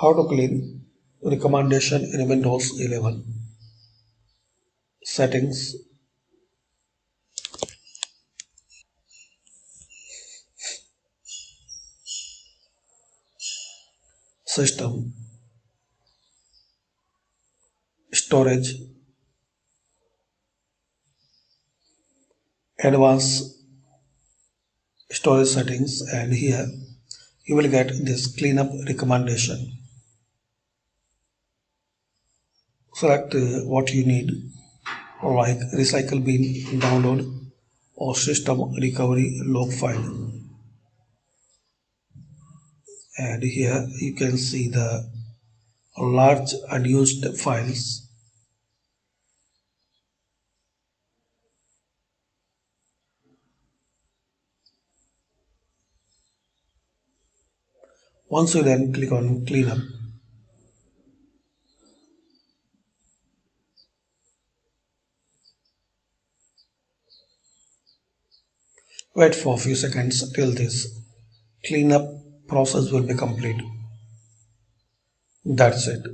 How to clean recommendation in Windows 11. Settings, System, Storage, Advanced Storage Settings, and here you will get this cleanup recommendation. Select what you need, like recycle bin download or system recovery log file. And here you can see the large unused files. Once you then click on cleanup, wait for a few seconds till this cleanup process will be complete. That's it.